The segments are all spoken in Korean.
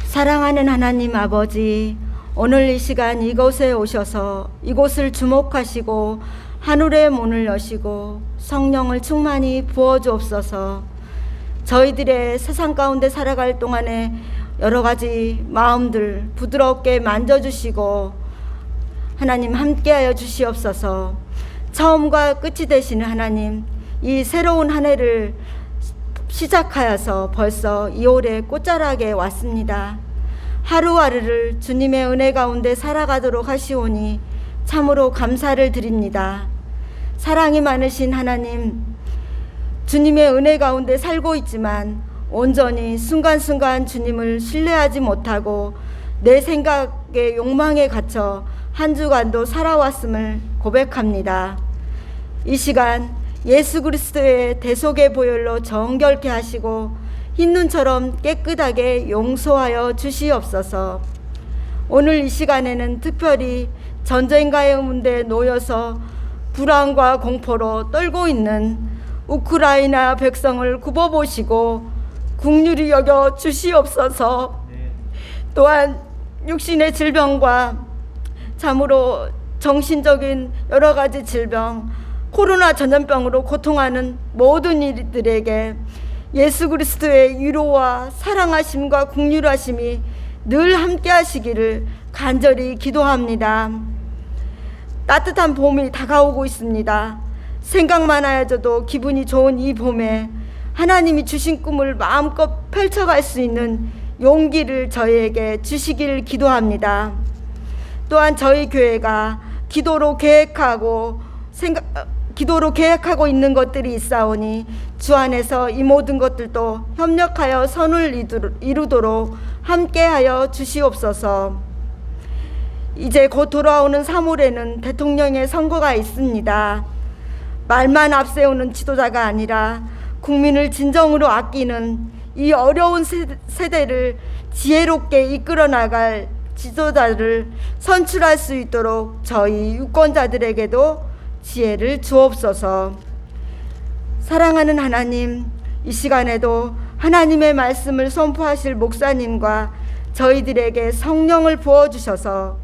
사랑하는 하나님 아버지, 오늘 이 시간 이곳에 오셔서 이곳을 주목하시고 하늘의 문을 여시고 성령을 충만히 부어주옵소서. 저희들의 세상 가운데 살아갈 동안에 여러 가지 마음들 부드럽게 만져주시고 하나님 함께하여 주시옵소서. 처음과 끝이 되시는 하나님, 이 새로운 한 해를 시작하여서 벌써 2월의 꽃자락에 왔습니다. 하루하루를 주님의 은혜 가운데 살아가도록 하시오니 참으로 감사를 드립니다. 사랑이 많으신 하나님, 주님의 은혜 가운데 살고 있지만 온전히 순간순간 주님을 신뢰하지 못하고 내 생각의 욕망에 갇혀 한 주간도 살아왔음을 고백합니다. 이 시간 예수 그리스도의 대속의 보혈로 정결케 하시고 흰눈처럼 깨끗하게 용서하여 주시옵소서. 오늘 이 시간에는 특별히 전쟁과의 문제에 놓여서 불안과 공포로 떨고 있는 우크라이나 백성을 굽어보시고 긍휼히 여겨 주시옵소서. 또한 육신의 질병과 참으로 정신적인 여러 가지 질병, 코로나 전염병으로 고통하는 모든 이들에게 예수 그리스도의 위로와 사랑하심과 긍휼하심이 늘 함께 하시기를 간절히 기도합니다. 따뜻한 봄이 다가오고 있습니다. 생각만 하여도 기분이 좋은 이 봄에 하나님이 주신 꿈을 마음껏 펼쳐갈 수 있는 용기를 저희에게 주시길 기도합니다. 또한 저희 교회가 기도로 계획하고 있는 것들이 있사오니 주 안에서 이 모든 것들도 협력하여 선을 이루도록 함께하여 주시옵소서. 이제 곧 돌아오는 3월에는 대통령의 선거가 있습니다. 말만 앞세우는 지도자가 아니라 국민을 진정으로 아끼는 이 어려운 세대를 지혜롭게 이끌어 나갈 지도자를 선출할 수 있도록 저희 유권자들에게도 지혜를 주옵소서. 사랑하는 하나님, 이 시간에도 하나님의 말씀을 선포하실 목사님과 저희들에게 성령을 부어주셔서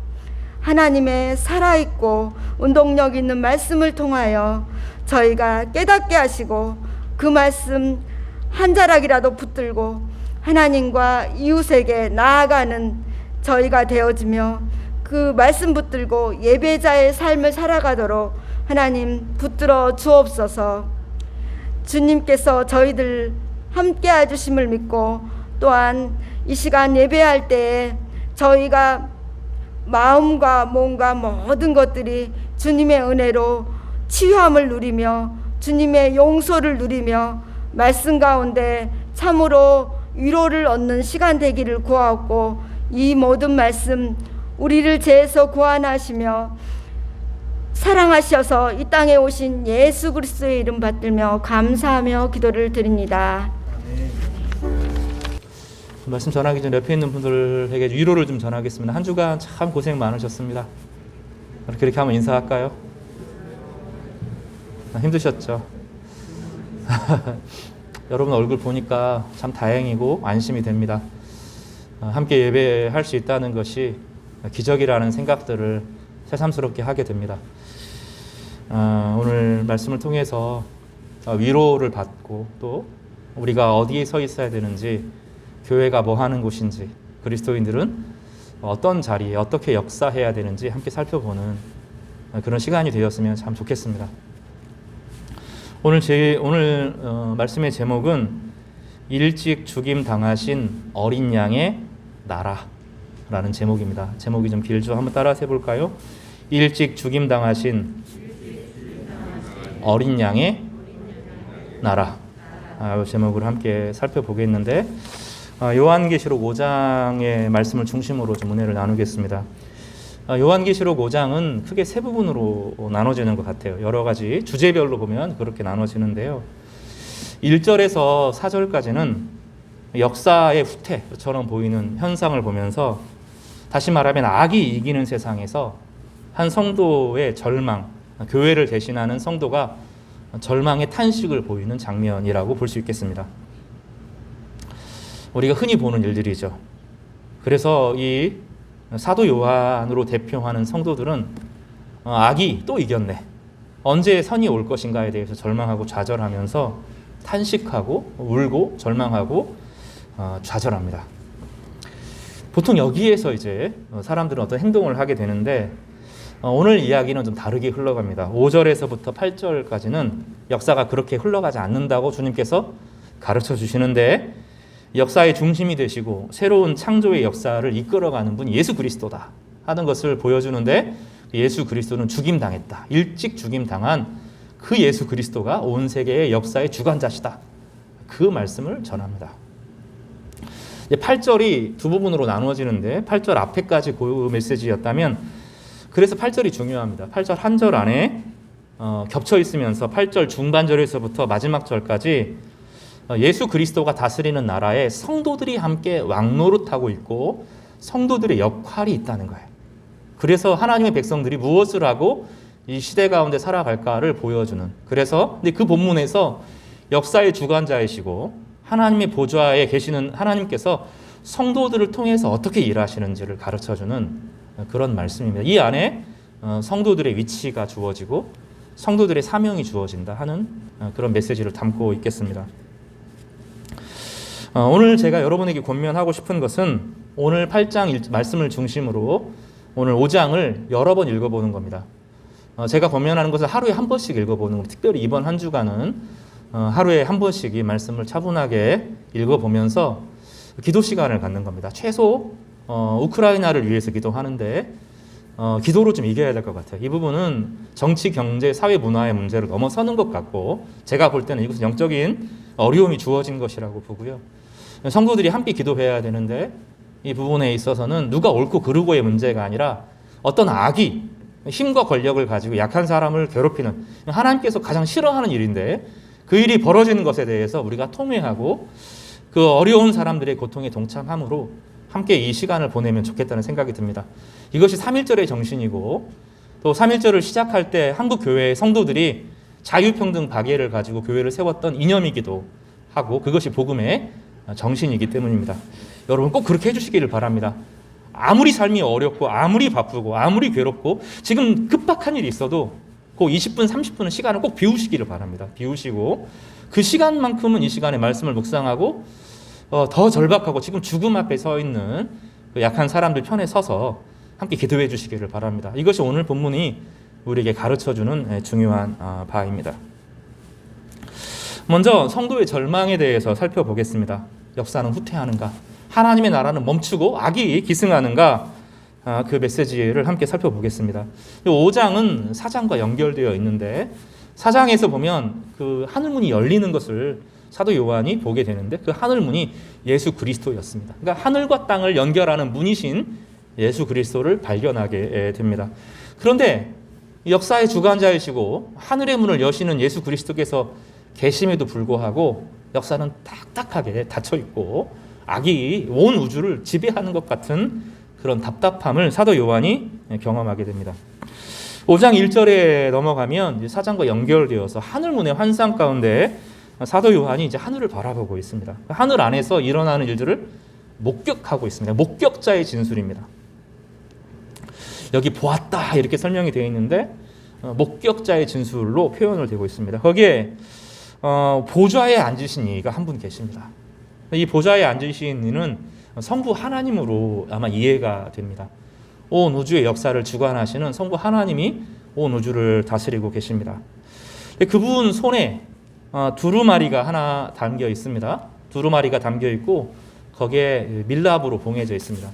하나님의 살아있고 운동력 있는 말씀을 통하여 저희가 깨닫게 하시고 그 말씀 한 자락이라도 붙들고 하나님과 이웃에게 나아가는 저희가 되어지며 그 말씀 붙들고 예배자의 삶을 살아가도록 하나님 붙들어 주옵소서. 주님께서 저희들 함께 해주심을 믿고 또한 이 시간 예배할 때에 저희가 마음과 몸과 모든 것들이 주님의 은혜로 치유함을 누리며 주님의 용서를 누리며 말씀 가운데 참으로 위로를 얻는 시간 되기를 구하옵고 이 모든 말씀 우리를 죄에서 구원하시며 사랑하셔서 이 땅에 오신 예수 그리스도의 이름 받들며 감사하며 기도를 드립니다. 말씀 전하기 전 옆에 있는 분들에게 위로를 좀 전하겠습니다. 한 주간 참 고생 많으셨습니다. 이렇게 하면 인사할까요? 힘드셨죠? 여러분 얼굴 보니까 참 다행이고 안심이 됩니다. 함께 예배할 수 있다는 것이 기적이라는 생각들을 새삼스럽게 하게 됩니다. 오늘 말씀을 통해서 위로를 받고 또 우리가 어디에 서 있어야 되는지, 교회가 뭐 하는 곳인지, 그리스도인들은 어떤 자리에 어떻게 역사해야 되는지 함께 살펴보는 그런 시간이 되었으면 참 좋겠습니다. 오늘 말씀의 제목은 일찍 죽임 당하신 어린 양의 나라라는 제목입니다. 제목이 좀 길죠? 한번 따라서 해볼까요? 일찍 죽임 당하신 어린 양의 나라. 이 제목을 함께 살펴보겠는데 요한계시록 5장의 말씀을 중심으로 좀 은혜를 나누겠습니다. 요한계시록 5장은 크게 세 부분으로 나눠지는 것 같아요. 여러 가지 주제별로 보면 그렇게 나눠지는데요. 1절에서 4절까지는 역사의 후퇴처럼 보이는 현상을 보면서, 다시 말하면 악이 이기는 세상에서 한 성도의 절망, 교회를 대신하는 성도가 절망의 탄식을 보이는 장면이라고 볼 수 있겠습니다. 우리가 흔히 보는 일들이죠. 그래서 이 사도 요한으로 대표하는 성도들은 악이 또 이겼네, 언제 선이 올 것인가에 대해서 절망하고 좌절하면서 탄식하고 울고 절망하고 좌절합니다. 보통 여기에서 이제 사람들은 어떤 행동을 하게 되는데, 오늘 이야기는 좀 다르게 흘러갑니다. 5절에서부터 8절까지는 역사가 그렇게 흘러가지 않는다고 주님께서 가르쳐 주시는데, 역사의 중심이 되시고 새로운 창조의 역사를 이끌어가는 분이 예수 그리스도다 하는 것을 보여주는데, 예수 그리스도는 죽임당했다, 일찍 죽임당한 그 예수 그리스도가 온 세계의 역사의 주관자시다, 그 말씀을 전합니다. 8절이 두 부분으로 나누어지는데, 8절 앞에까지 그 메시지였다면, 그래서 8절이 중요합니다. 8절 한 절 안에 겹쳐 있으면서 8절 중반절에서부터 마지막 절까지 예수 그리스도가 다스리는 나라에 성도들이 함께 왕노릇하고 있고 성도들의 역할이 있다는 거예요. 그래서 하나님의 백성들이 무엇을 하고 이 시대 가운데 살아갈까를 보여주는, 그래서 근데 그 본문에서 역사의 주관자이시고 하나님의 보좌에 계시는 하나님께서 성도들을 통해서 어떻게 일하시는지를 가르쳐주는 그런 말씀입니다. 이 안에 성도들의 위치가 주어지고 성도들의 사명이 주어진다 하는 그런 메시지를 담고 있겠습니다. 오늘 제가 여러분에게 권면하고 싶은 것은 오늘 8장 말씀을 중심으로 오늘 5장을 여러 번 읽어보는 겁니다. 제가 권면하는 것은 하루에 한 번씩 읽어보는 겁니다. 특별히 이번 한 주간은 하루에 한 번씩 이 말씀을 차분하게 읽어보면서 기도 시간을 갖는 겁니다. 최소 우크라이나를 위해서 기도하는데 기도로 좀 이겨야 될 것 같아요. 이 부분은 정치, 경제, 사회, 문화의 문제를 넘어서는 것 같고, 제가 볼 때는 이것은 영적인 어려움이 주어진 것이라고 보고요. 성도들이 함께 기도해야 되는데, 이 부분에 있어서는 누가 옳고 그르고의 문제가 아니라 어떤 악이 힘과 권력을 가지고 약한 사람을 괴롭히는, 하나님께서 가장 싫어하는 일인데 그 일이 벌어지는 것에 대해서 우리가 통회하고 그 어려운 사람들의 고통에 동참함으로 함께 이 시간을 보내면 좋겠다는 생각이 듭니다. 이것이 3.1절의 정신이고, 또 3.1절을 시작할 때 한국 교회의 성도들이 자유평등 박애를 가지고 교회를 세웠던 이념이기도 하고, 그것이 복음의 정신이기 때문입니다. 여러분 꼭 그렇게 해주시기를 바랍니다. 아무리 삶이 어렵고 아무리 바쁘고 아무리 괴롭고 지금 급박한 일이 있어도 그 20분 30분은 시간을 꼭 비우시기를 바랍니다. 비우시고 그 시간만큼은 이 시간에 말씀을 묵상하고 더 절박하고 지금 죽음 앞에 서 있는 그 약한 사람들 편에 서서 함께 기도해 주시기를 바랍니다. 이것이 오늘 본문이 우리에게 가르쳐주는 중요한 바입니다. 먼저 성도의 절망에 대해서 살펴보겠습니다. 역사는 후퇴하는가? 하나님의 나라는 멈추고 악이 기승하는가? 그 메시지를 함께 살펴보겠습니다. 5장은 4장과 연결되어 있는데, 4장에서 보면 그 하늘문이 열리는 것을 사도 요한이 보게 되는데, 그 하늘문이 예수 그리스도였습니다. 그러니까 하늘과 땅을 연결하는 문이신 예수 그리스도를 발견하게 됩니다. 그런데 역사의 주관자이시고 하늘의 문을 여시는 예수 그리스도께서 계심에도 불구하고 역사는 딱딱하게 닫혀 있고 악이 온 우주를 지배하는 것 같은 그런 답답함을 사도 요한이 경험하게 됩니다. 5장 1절에 넘어가면 4장과 연결되어서 하늘문의 환상 가운데 사도 요한이 이제 하늘을 바라보고 있습니다. 하늘 안에서 일어나는 일들을 목격하고 있습니다. 목격자의 진술입니다. 여기 보았다 이렇게 설명이 되어 있는데 목격자의 진술로 표현을 되고 있습니다. 거기에 보좌에 앉으신 이가 한 분 계십니다. 이 보좌에 앉으신 이는 성부 하나님으로 아마 이해가 됩니다. 온 우주의 역사를 주관하시는 성부 하나님이 온 우주를 다스리고 계십니다. 그분 손에 두루마리가 하나 담겨 있습니다. 두루마리가 담겨 있고 거기에 밀랍으로 봉해져 있습니다.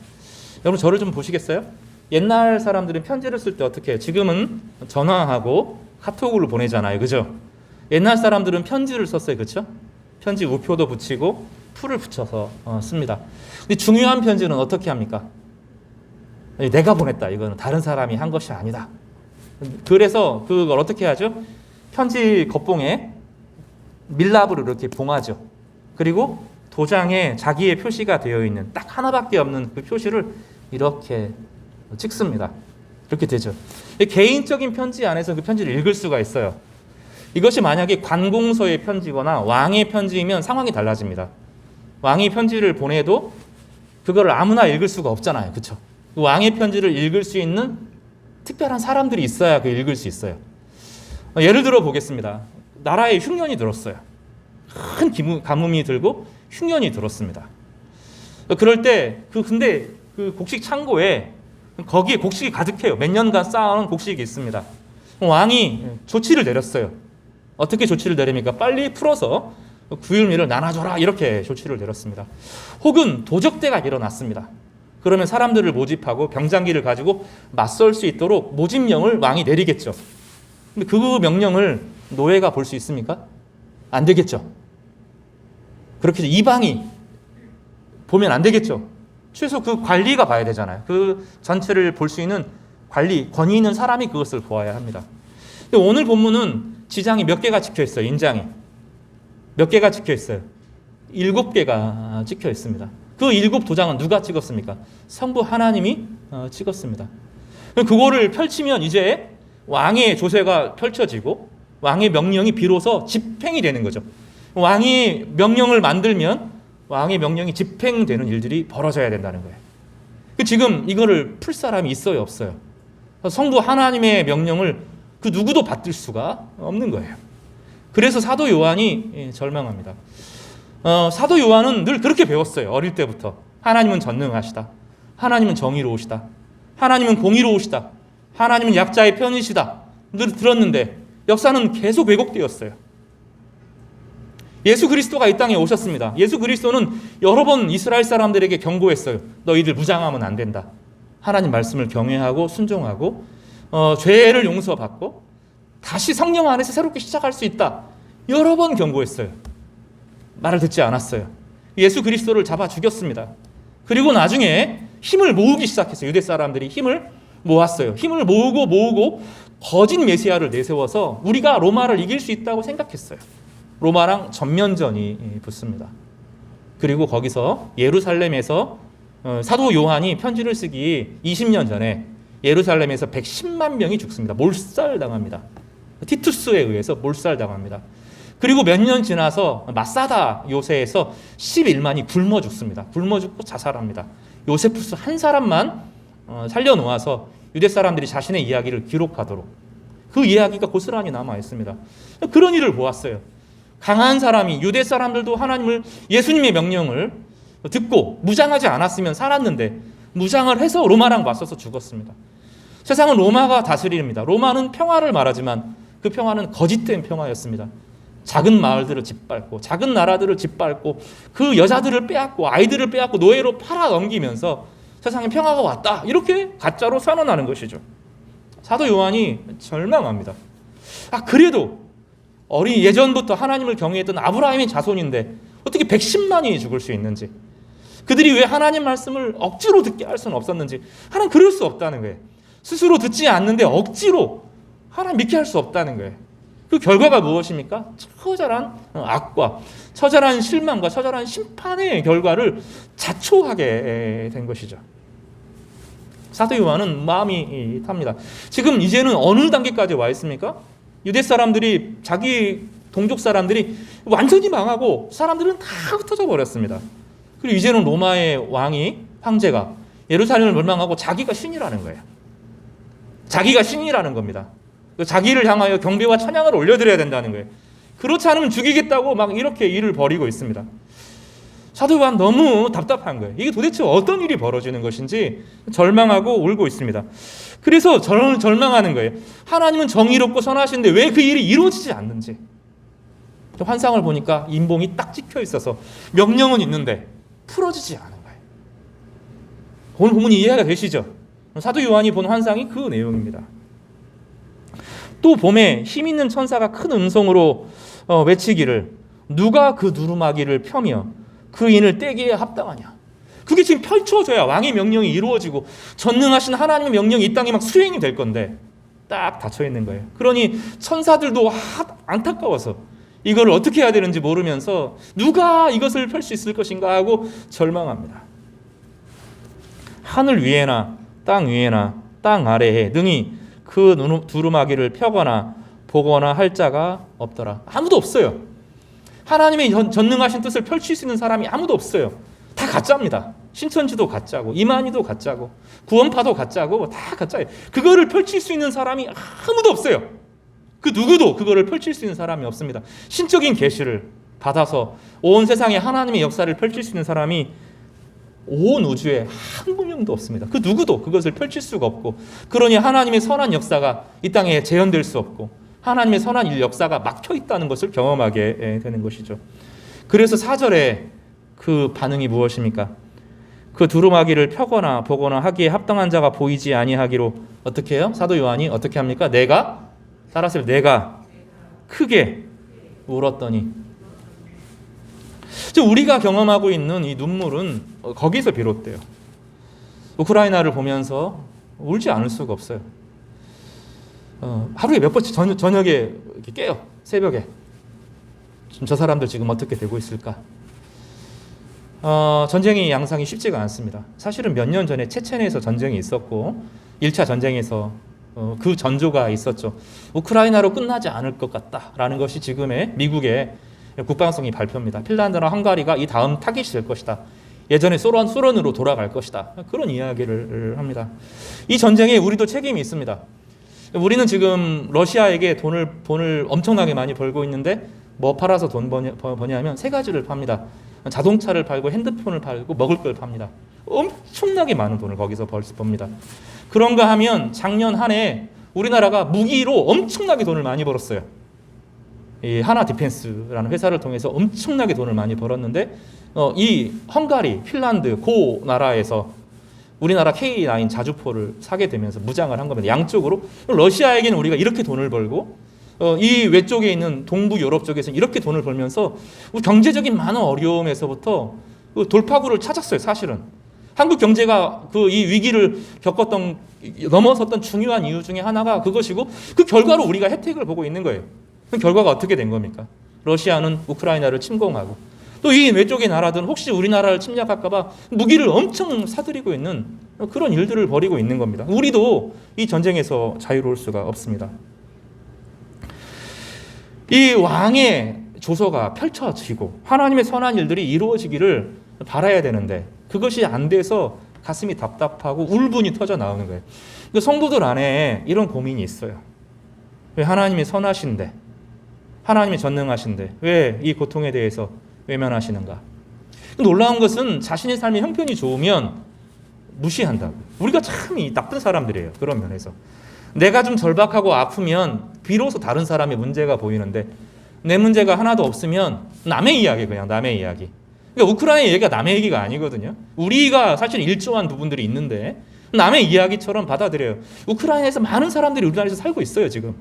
여러분 저를 좀 보시겠어요? 옛날 사람들은 편지를 쓸 때 어떻게 해요? 지금은 전화하고 카톡으로 보내잖아요. 그죠? 옛날 사람들은 편지를 썼어요. 그렇죠? 편지 우표도 붙이고 풀을 붙여서 씁니다. 근데 중요한 편지는 어떻게 합니까? 내가 보냈다. 이거는 다른 사람이 한 것이 아니다. 그래서 그걸 어떻게 하죠? 편지 겉봉에 밀랍으로 이렇게 봉하죠. 그리고 도장에 자기의 표시가 되어 있는 딱 하나밖에 없는 그 표시를 이렇게 찍습니다. 이렇게 되죠. 개인적인 편지 안에서 그 편지를 읽을 수가 있어요. 이것이 만약에 관공서의 편지거나 왕의 편지이면 상황이 달라집니다. 왕이 편지를 보내도 그거를 아무나 읽을 수가 없잖아요. 그렇죠? 왕의 편지를 읽을 수 있는 특별한 사람들이 있어야 그 읽을 수 있어요. 예를 들어 보겠습니다. 나라에 흉년이 들었어요. 큰 가뭄이 들고 흉년이 들었습니다. 그럴 때 근데 그 곡식 창고에 거기에 곡식이 가득해요. 몇 년간 쌓아놓은 곡식이 있습니다. 왕이 조치를 내렸어요. 어떻게 조치를 내립니까? 빨리 풀어서 구휼미를 나눠줘라, 이렇게 조치를 내렸습니다. 혹은 도적대가 일어났습니다. 그러면 사람들을 모집하고 병장기를 가지고 맞설 수 있도록 모집령을 왕이 내리겠죠. 근데 그 명령을 노예가 볼 수 있습니까? 안 되겠죠. 그렇게 이방이 보면 안 되겠죠. 최소 그 관리가 봐야 되잖아요. 그 전체를 볼 수 있는 권위 있는 사람이 그것을 보아야 합니다. 근데 오늘 본문은 지장이 몇 개가 찍혀 있어요. 인장이 몇 개가 찍혀 있어요. 7개가 찍혀 있습니다. 그 7 도장은 누가 찍었습니까? 성부 하나님이 찍었습니다. 그거를 펼치면 이제 왕의 조세가 펼쳐지고 왕의 명령이 비로소 집행이 되는 거죠. 왕이 명령을 만들면 왕의 명령이 집행되는 일들이 벌어져야 된다는 거예요. 지금 이거를 풀 사람이 있어요, 없어요? 성부 하나님의 명령을 그 누구도 받들 수가 없는 거예요. 그래서 사도 요한이 절망합니다. 사도 요한은 늘 그렇게 배웠어요. 어릴 때부터. 하나님은 전능하시다. 하나님은 정의로우시다. 하나님은 공의로우시다. 하나님은 약자의 편이시다. 늘 들었는데 역사는 계속 왜곡되었어요. 예수 그리스도가 이 땅에 오셨습니다. 예수 그리스도는 여러 번 이스라엘 사람들에게 경고했어요. 너희들 무장하면 안 된다. 하나님 말씀을 경외하고 순종하고 죄를 용서받고 다시 성령 안에서 새롭게 시작할 수 있다. 여러 번 경고했어요. 말을 듣지 않았어요. 예수 그리스도를 잡아 죽였습니다. 그리고 나중에 힘을 모으기 시작했어요. 유대 사람들이 힘을 모았어요. 힘을 모으고 거짓 메시아를 내세워서 우리가 로마를 이길 수 있다고 생각했어요. 로마랑 전면전이 붙습니다. 그리고 거기서 예루살렘에서 사도 요한이 편지를 쓰기 20년 전에 예루살렘에서 110만 명이 죽습니다. 몰살당합니다. 티투스에 의해서 몰살당합니다. 그리고 몇 년 지나서 마사다 요새에서 11만이 굶어 죽습니다. 굶어 죽고 자살합니다. 요세푸스 한 사람만 살려놓아서 유대 사람들이 자신의 이야기를 기록하도록, 그 이야기가 고스란히 남아 있습니다. 그런 일을 보았어요. 강한 사람이, 유대 사람들도 하나님을, 예수님의 명령을 듣고 무장하지 않았으면 살았는데 무장을 해서 로마랑 맞서서 죽었습니다. 세상은 로마가 다스립니다. 로마는 평화를 말하지만 그 평화는 거짓된 평화였습니다. 작은 마을들을 짓밟고 작은 나라들을 짓밟고 그 여자들을 빼앗고 아이들을 빼앗고 노예로 팔아 넘기면서 세상에 평화가 왔다, 이렇게 가짜로 선언하는 것이죠. 사도 요한이 절망합니다. 그래도 예전부터 하나님을 경외했던 아브라함의 자손인데 어떻게 110만이 죽을 수 있는지, 그들이 왜 하나님 말씀을 억지로 듣게 할 수는 없었는지, 하나님 그럴 수 없다는 거예요. 스스로 듣지 않는데 억지로 하나님 믿게 할 수 없다는 거예요. 그 결과가 무엇입니까? 처절한 악과 처절한 실망과 처절한 심판의 결과를 자초하게 된 것이죠. 사도 요한은 마음이 탑니다. 지금 이제는 어느 단계까지 와 있습니까? 유대 사람들이, 자기 동족 사람들이 완전히 망하고 사람들은 다 흩어져 버렸습니다. 그리고 이제는 로마의 황제가 예루살렘을 멸망하고 자기가 신이라는 거예요. 자기가 신이라는 겁니다. 자기를 향하여 경배와 찬양을 올려드려야 된다는 거예요. 그렇지 않으면 죽이겠다고 막 이렇게 일을 벌이고 있습니다. 사도 요한 너무 답답한 거예요. 이게 도대체 어떤 일이 벌어지는 것인지 절망하고 울고 있습니다. 그래서 절망하는 거예요. 하나님은 정의롭고 선하신데 왜 그 일이 이루어지지 않는지. 환상을 보니까 인봉이 딱 찍혀 있어서 명령은 있는데 풀어지지 않은 거예요. 오늘 본문이 이해가 되시죠? 사도 요한이 본 환상이 그 내용입니다. 또 봄에 힘 있는 천사가 큰 음성으로 외치기를, 누가 그 두루마기를 펴며 그 인을 떼기에 합당하냐. 그게 지금 펼쳐져야 왕의 명령이 이루어지고 전능하신 하나님의 명령이 이 땅에 막 수행이 될 건데 딱 닫혀 있는 거예요. 그러니 천사들도 안타까워서 이걸 어떻게 해야 되는지 모르면서 누가 이것을 펼 수 있을 것인가 하고 절망합니다. 하늘 위에나 땅 위에나 땅 아래에 능히 그 두루마기를 펴거나 보거나 할 자가 없더라. 아무도 없어요. 하나님의 전능하신 뜻을 펼칠 수 있는 사람이 아무도 없어요. 다 가짜입니다. 신천지도 가짜고 이만희도 가짜고 구원파도 가짜고 다 가짜예요. 그거를 펼칠 수 있는 사람이 아무도 없어요. 그 누구도 그거를 펼칠 수 있는 사람이 없습니다. 신적인 계시를 받아서 온 세상에 하나님의 역사를 펼칠 수 있는 사람이 온 우주에 한 명도 없습니다. 그 누구도 그것을 펼칠 수가 없고, 그러니 하나님의 선한 역사가 이 땅에 재현될 수 없고 하나님의 선한 역사가 막혀 있다는 것을 경험하게 되는 것이죠. 그래서 4절에 그 반응이 무엇입니까? 그 두루마기를 펴거나 보거나 하기에 합당한 자가 보이지 아니하기로 어떻게 해요? 사도 요한이 어떻게 합니까? 따라서 내가 크게 울었더니. 우리가 경험하고 있는 이 눈물은 거기서 비롯돼요. 우크라이나를 보면서 울지 않을 수가 없어요. 하루에 몇 번씩 저녁에 이렇게 깨요. 새벽에. 저 사람들 지금 어떻게 되고 있을까? 전쟁의 양상이 쉽지가 않습니다. 사실은 몇 년 전에 체첸에서 전쟁이 있었고 1차 전쟁에서 그 전조가 있었죠. 우크라이나로 끝나지 않을 것 같다라는 것이 지금의 미국의 국방성이 발표입니다. 핀란드나 헝가리가 이 다음 타깃이 될 것이다. 예전에 소련으로 돌아갈 것이다. 그런 이야기를 합니다. 이 전쟁에 우리도 책임이 있습니다. 우리는 지금 러시아에게 돈을 엄청나게 많이 벌고 있는데 뭐 팔아서 돈 버냐면 세 가지를 팝니다. 자동차를 팔고 핸드폰을 팔고 먹을 걸 팝니다. 엄청나게 많은 돈을 거기서 법니다. 그런가 하면 작년 한 해 우리나라가 무기로 엄청나게 돈을 많이 벌었어요. 이 하나 디펜스라는 회사를 통해서 엄청나게 돈을 많이 벌었는데 이 헝가리, 핀란드 그 나라에서 우리나라 K9 자주포를 사게 되면서 무장을 한 겁니다. 양쪽으로. 러시아에게는 우리가 이렇게 돈을 벌고 이 외쪽에 있는 동부 유럽 쪽에서는 이렇게 돈을 벌면서 경제적인 많은 어려움에서부터 돌파구를 찾았어요. 사실은 한국 경제가 이 위기를 넘어섰던 중요한 이유 중에 하나가 그것이고, 그 결과로 우리가 혜택을 보고 있는 거예요. 그 결과가 어떻게 된 겁니까? 러시아는 우크라이나를 침공하고 또 이 외쪽의 나라들은 혹시 우리나라를 침략할까 봐 무기를 엄청 사들이고 있는 그런 일들을 벌이고 있는 겁니다. 우리도 이 전쟁에서 자유로울 수가 없습니다. 이 왕의 조서가 펼쳐지고 하나님의 선한 일들이 이루어지기를 바라야 되는데 그것이 안 돼서 가슴이 답답하고 울분이 터져 나오는 거예요. 성도들 안에 이런 고민이 있어요. 왜 하나님이 선하신데, 하나님이 전능하신데 왜 이 고통에 대해서 외면하시는가? 놀라운 것은 자신의 삶의 형편이 좋으면 무시한다고. 우리가 참 나쁜 사람들이에요. 그런 면에서 내가 좀 절박하고 아프면 비로소 다른 사람의 문제가 보이는데 내 문제가 하나도 없으면 남의 이야기, 그냥 남의 이야기. 그러니까 우크라이나 얘기가 남의 얘기가 아니거든요. 우리가 사실 일조한 부분들이 있는데 남의 이야기처럼 받아들여요. 우크라이나에서 많은 사람들이 우리나라에서 살고 있어요. 지금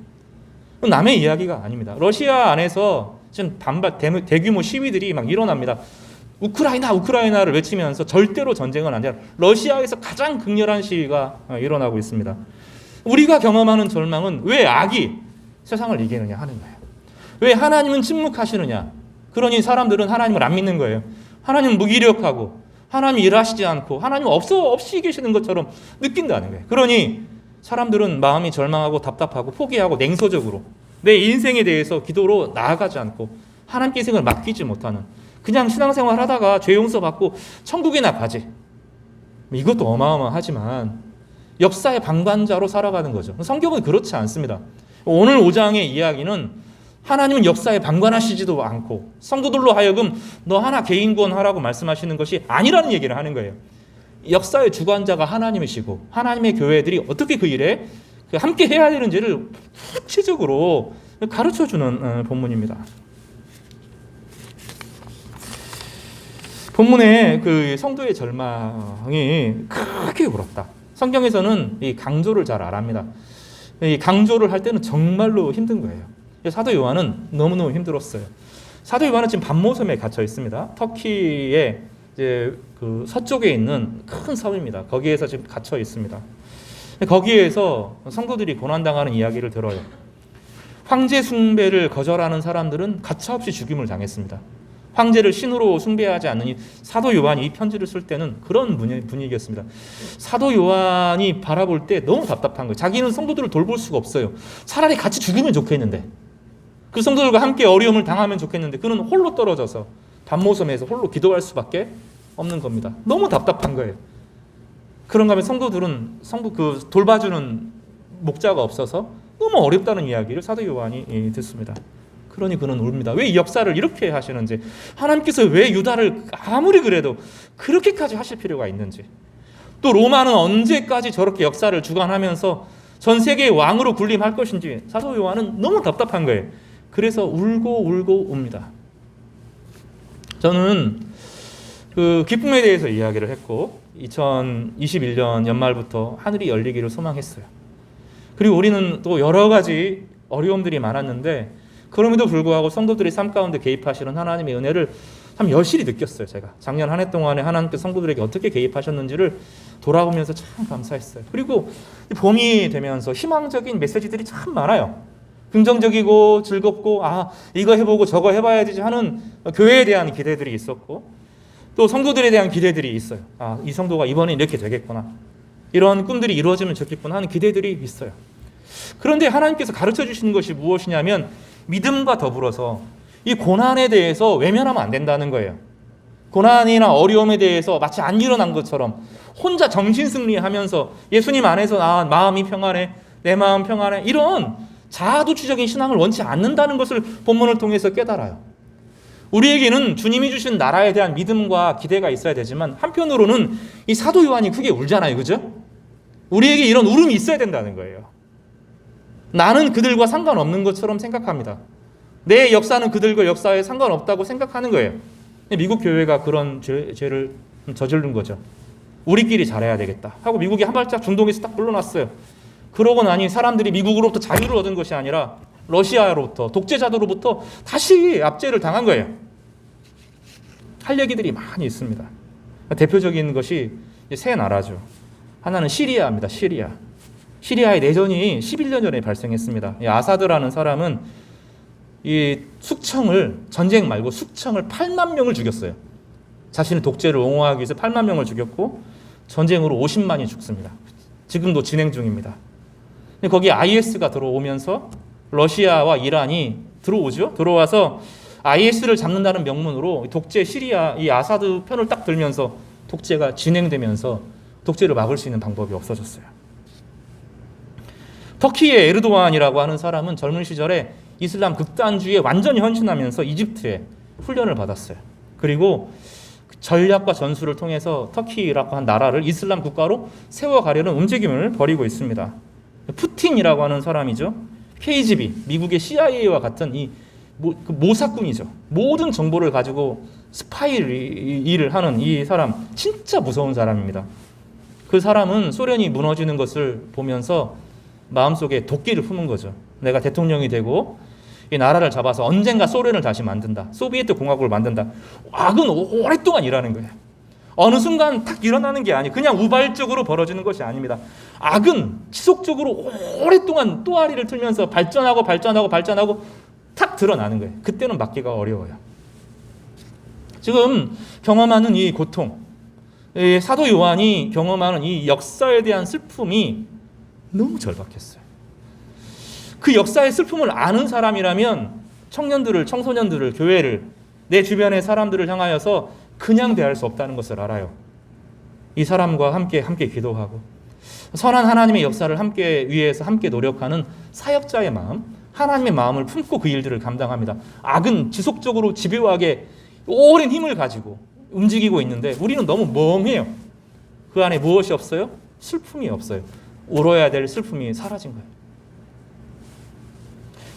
남의 이야기가 아닙니다. 러시아 안에서 지금 대규모 시위들이 막 일어납니다. 우크라이나를 외치면서 절대로 전쟁은 아니라 러시아에서 가장 극렬한 시위가 일어나고 있습니다. 우리가 경험하는 절망은 왜 악이 세상을 이기느냐 하는 거예요. 왜 하나님은 침묵하시느냐? 그러니 사람들은 하나님을 안 믿는 거예요. 하나님은 무기력하고 하나님이 일하시지 않고 하나님 없이 계시는 것처럼 느낀다는 거예요. 그러니 사람들은 마음이 절망하고 답답하고 포기하고 냉소적으로 내 인생에 대해서 기도로 나아가지 않고 하나님께 인생을 맡기지 못하는, 그냥 신앙생활 하다가 죄 용서받고 천국이나 가지. 이것도 어마어마하지만 역사의 방관자로 살아가는 거죠. 성경은 그렇지 않습니다. 오늘 5장의 이야기는 하나님은 역사에 방관하시지도 않고 성도들로 하여금 너 하나 개인 구원하라고 말씀하시는 것이 아니라는 얘기를 하는 거예요. 역사의 주관자가 하나님이시고 하나님의 교회들이 어떻게 그 일에 함께 해야 되는지를 구체적으로 가르쳐주는 본문입니다. 본문에 그 성도의 절망이 크게 울었다. 성경에서는 이 강조를 잘 안 합니다. 이 강조를 할 때는 정말로 힘든 거예요. 사도 요한은 너무너무 힘들었어요. 사도 요한은 지금 밤모섬에 갇혀 있습니다. 터키의 이제 그 서쪽에 있는 큰 섬입니다. 거기에서 지금 갇혀 있습니다. 거기에서 성도들이 고난당하는 이야기를 들어요. 황제 숭배를 거절하는 사람들은 가차없이 죽임을 당했습니다. 황제를 신으로 숭배하지 않느니, 사도 요한이 이 편지를 쓸 때는 그런 분위기였습니다. 사도 요한이 바라볼 때 너무 답답한 거예요. 자기는 성도들을 돌볼 수가 없어요. 차라리 같이 죽으면 좋겠는데, 그 성도들과 함께 어려움을 당하면 좋겠는데 그는 홀로 떨어져서 밤모섬에서 홀로 기도할 수밖에 없는 겁니다. 너무 답답한 거예요. 그런가 하면 성도들은 돌봐주는 목자가 없어서 너무 어렵다는 이야기를 사도 요한이 듣습니다. 그러니 그는 웁니다. 왜 이 역사를 이렇게 하시는지, 하나님께서 왜 유다를 아무리 그래도 그렇게까지 하실 필요가 있는지, 또 로마는 언제까지 저렇게 역사를 주관하면서 전 세계의 왕으로 군림할 것인지 사도 요한은 너무 답답한 거예요. 그래서 울고 웁니다. 저는 그 기쁨에 대해서 이야기를 했고 2021년 연말부터 하늘이 열리기를 소망했어요. 그리고 우리는 또 여러 가지 어려움들이 많았는데 그럼에도 불구하고 성도들의 삶 가운데 개입하시는 하나님의 은혜를 참 여실히 느꼈어요. 제가 작년 한 해 동안에 하나님께서 성도들에게 어떻게 개입하셨는지를 돌아보면서 참 감사했어요. 그리고 봄이 되면서 희망적인 메시지들이 참 많아요. 긍정적이고 즐겁고 이거 해보고 저거 해봐야지 하는 교회에 대한 기대들이 있었고 또 성도들에 대한 기대들이 있어요. 이 성도가 이번에 이렇게 되겠구나, 이런 꿈들이 이루어지면 좋겠구나 하는 기대들이 있어요. 그런데 하나님께서 가르쳐 주시는 것이 무엇이냐면 믿음과 더불어서 이 고난에 대해서 외면하면 안 된다는 거예요. 고난이나 어려움에 대해서 마치 안 일어난 것처럼 혼자 정신승리하면서 예수님 안에서 마음이 평안해, 내 마음 평안해, 이런 자아도취적인 신앙을 원치 않는다는 것을 본문을 통해서 깨달아요. 우리에게는 주님이 주신 나라에 대한 믿음과 기대가 있어야 되지만 한편으로는 이 사도 요한이 크게 울잖아요. 그죠? 우리에게 이런 울음이 있어야 된다는 거예요. 나는 그들과 상관없는 것처럼 생각합니다. 내 역사는 그들과 역사에 상관없다고 생각하는 거예요. 미국 교회가 그런 죄를 저지른 거죠. 우리끼리 잘해야 되겠다 하고 미국이 한 발짝 중동에서 딱 물러났어요. 그러고 나니 사람들이 미국으로부터 자유를 얻은 것이 아니라 러시아로부터, 독재자들로부터 다시 압제를 당한 거예요. 할 얘기들이 많이 있습니다. 대표적인 것이 세 나라죠. 하나는 시리아입니다. 시리아의 내전이 11년 전에 발생했습니다. 이 아사드라는 사람은 이 전쟁 말고 숙청을 8만 명을 죽였어요. 자신의 독재를 옹호하기 위해서 8만 명을 죽였고 전쟁으로 50만이 죽습니다. 지금도 진행 중입니다. 거기 IS가 들어오면서 러시아와 이란이 들어오죠. 들어와서 IS를 잡는다는 명분으로 독재 시리아 이 아사드 편을 딱 들면서 독재가 진행되면서 독재를 막을 수 있는 방법이 없어졌어요. 터키의 에르도안이라고 하는 사람은 젊은 시절에 이슬람 극단주의에 완전히 헌신하면서 이집트에 훈련을 받았어요. 그리고 전략과 전술을 통해서 터키라고 한 나라를 이슬람 국가로 세워가려는 움직임을 벌이고 있습니다. 푸틴이라고 하는 사람이죠. KGB, 미국의 CIA와 같은 이 모사꾼이죠. 모든 정보를 가지고 스파이 일을 하는 이 사람, 진짜 무서운 사람입니다. 그 사람은 소련이 무너지는 것을 보면서 마음속에 도끼를 품은 거죠. 내가 대통령이 되고 이 나라를 잡아서 언젠가 소련을 다시 만든다. 소비에트 공화국을 만든다. 악은 오랫동안 일하는 거예요. 어느 순간 탁 일어나는 게 아니에요. 그냥 우발적으로 벌어지는 것이 아닙니다. 악은 지속적으로 오랫동안 또아리를 틀면서 발전하고 탁 드러나는 거예요. 그때는 막기가 어려워요. 지금 경험하는 이 고통, 사도 요한이 경험하는 이 역사에 대한 슬픔이 너무 절박했어요. 그 역사의 슬픔을 아는 사람이라면 청소년들을, 교회를, 내 주변의 사람들을 향하여서 그냥 대할 수 없다는 것을 알아요. 이 사람과 함께 기도하고 선한 하나님의 역사를 위해서 함께 노력하는 사역자의 마음, 하나님의 마음을 품고 그 일들을 감당합니다. 악은 지속적으로 집요하게 오랜 힘을 가지고 움직이고 있는데 우리는 너무 멍해요. 그 안에 무엇이 없어요? 슬픔이 없어요. 울어야 될 슬픔이 사라진 거예요.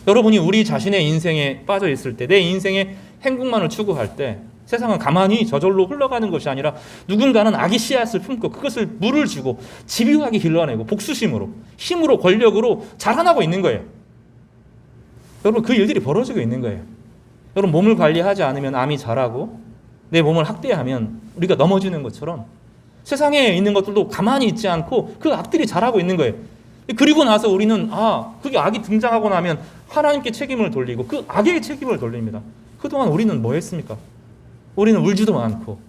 여러분이 우리 자신의 인생에 빠져 있을 때, 내 인생의 행복만을 추구할 때 세상은 가만히 저절로 흘러가는 것이 아니라 누군가는 악의 씨앗을 품고 그것을 물을 주고 집요하게 길러내고 복수심으로, 힘으로, 권력으로 자라나고 있는 거예요. 여러분, 그 일들이 벌어지고 있는 거예요. 여러분, 몸을 관리하지 않으면 암이 자라고 내 몸을 학대하면 우리가 넘어지는 것처럼 세상에 있는 것들도 가만히 있지 않고 그 악들이 자라고 있는 거예요. 그리고 나서 우리는 그게 악이 등장하고 나면 하나님께 책임을 돌리고 그 악의 책임을 돌립니다. 그동안 우리는 뭐 했습니까? 우리는 울지도 않고